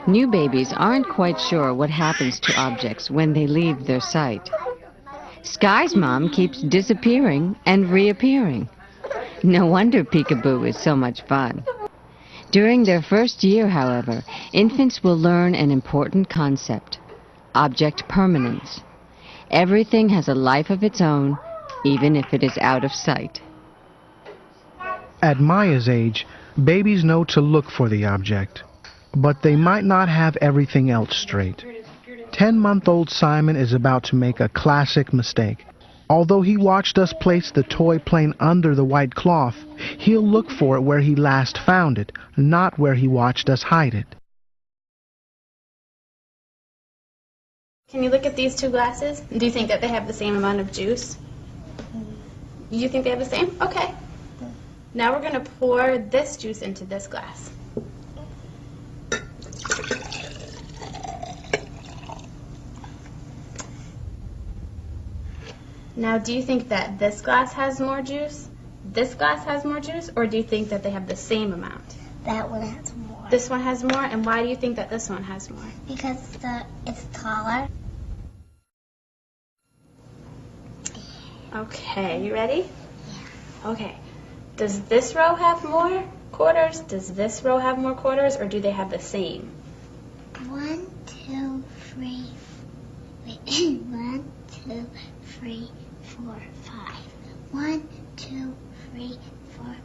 New babies aren't quite sure what happens to objects when they leave their sight. Sky's mom keeps disappearing and reappearing. No wonder peekaboo is so much fun. During their first year, however, infants will learn an important concept: object permanence. Everything has a life of its own, even if it is out of sight. At Maya's age, babies know to look for the object, but they might not have everything else straight. 10-month-old Simon is about to make a classic mistake. Although he watched us place the toy plane under the white cloth, he'll look for it where he last found it, not where he watched us hide it. Can you look at these two glasses? Do you think that they have the same amount of juice? You think they have the same? Okay. Now we're going to pour this juice into this glass. Now, do you think that this glass has more juice, this glass has more juice, or do you think that they have the same amount? That one has more. This one has more, and why do you think that this one has more? Because it's taller. Okay, you ready? Yeah. Okay. Does this row have more quarters? Does this row have more quarters, or do they have the same? 1, 2, 3. Wait. 1, 2, 3, 4, 5. 1, 2, 3, 4, 5.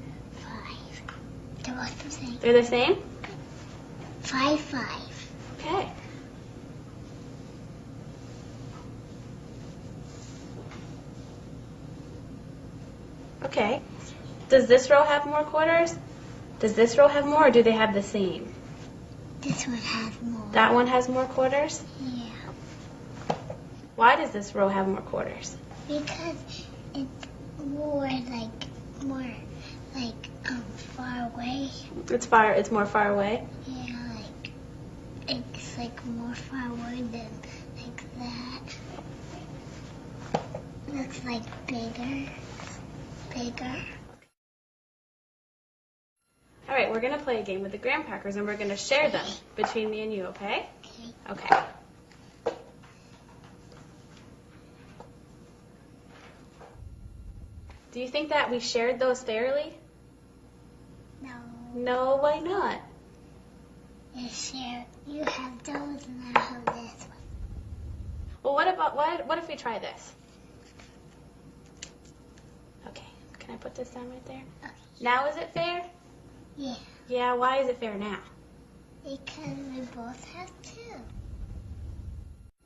They're both the same. They're the same? 5, 5. Okay. Okay. Does this row have more quarters? Does this row have more, or do they have the same? This one has more. That one has more quarters? Yeah. Why does this row have more quarters? Because it's more far away. It's more far away? Yeah, it's more far away than that. Looks like bigger. All right, we're going to play a game with the graham crackers, and we're going to share them between me and you, okay? Okay. Do you think that we shared those fairly? No. No, why not? You have those and I have this one. Well, what if we try this? Okay, can I put this down right there? Okay. Now is it fair? Yeah. Yeah, why is it fair now? Because we both have two.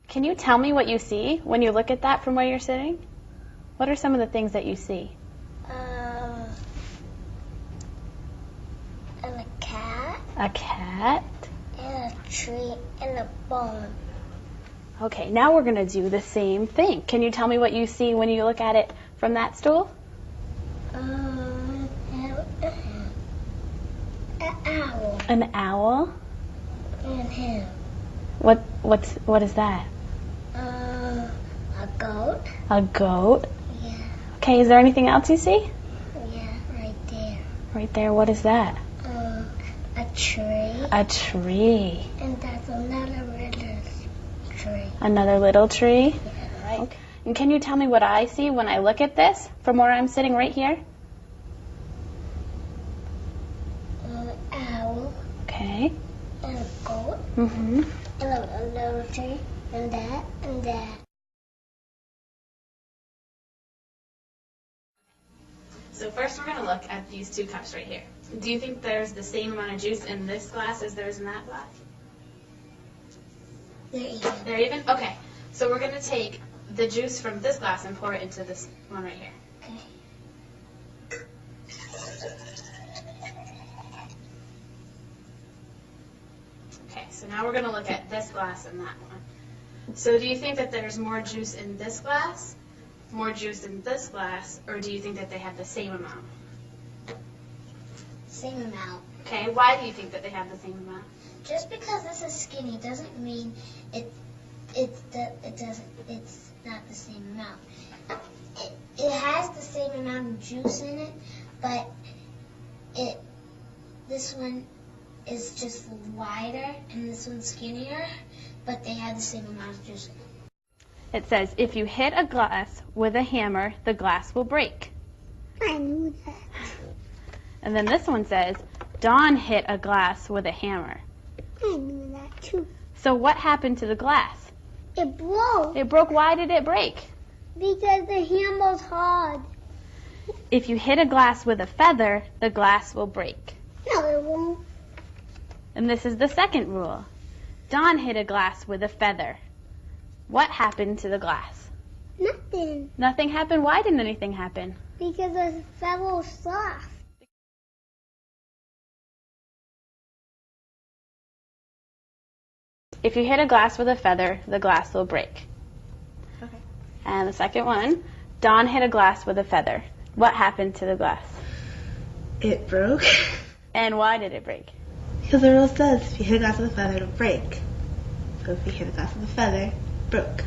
Can you tell me what you see when you look at that from where you're sitting? What are some of the things that you see? And a cat. A cat. And a tree and a bone. Okay, now we're going to do the same thing. Can you tell me what you see when you look at it from that stool? An owl. An owl? And him. What is that? A goat. A goat? Yeah. Okay, is there anything else you see? Yeah, right there. Right there, what is that? A tree. A tree. And that's another little tree. Another little tree? Yeah, right. Okay. And can you tell me what I see when I look at this from where I'm sitting right here? An owl. Okay. And a goat. Mm-hmm. And a little tree. And that. And that. So first we're going to look at these two cups right here. Do you think there's the same amount of juice in this glass as there is in that glass? They're even. They're even? Okay. So we're going to take the juice from this glass and pour it into this one right here. Okay. Okay, so now we're going to look at this glass and that one. So do you think that there's more juice in this glass, more juice in this glass, or do you think that they have the same amount? Same amount. Okay, why do you think that they have the same amount? Just because this is skinny doesn't mean it's not the same amount. It has the same amount of juice in it, but this one is just wider and this one's skinnier, but they have the same amount of juice. It says, if you hit a glass with a hammer, the glass will break. I knew that. And then this one says, Don hit a glass with a hammer. I knew that too. So what happened to the glass? It broke. It broke. Why did it break? Because the hammer's hard. If you hit a glass with a feather, the glass will break. No, it won't. And this is the second rule. Don hit a glass with a feather. What happened to the glass? Nothing. Nothing happened. Why didn't anything happen? Because the feather was soft. If you hit a glass with a feather, the glass will break. Okay. And the second one, Don hit a glass with a feather. What happened to the glass? It broke. And why did it break? Because the rule says if you hit a glass with a feather, it'll break. So if you hit a glass with a feather, it broke.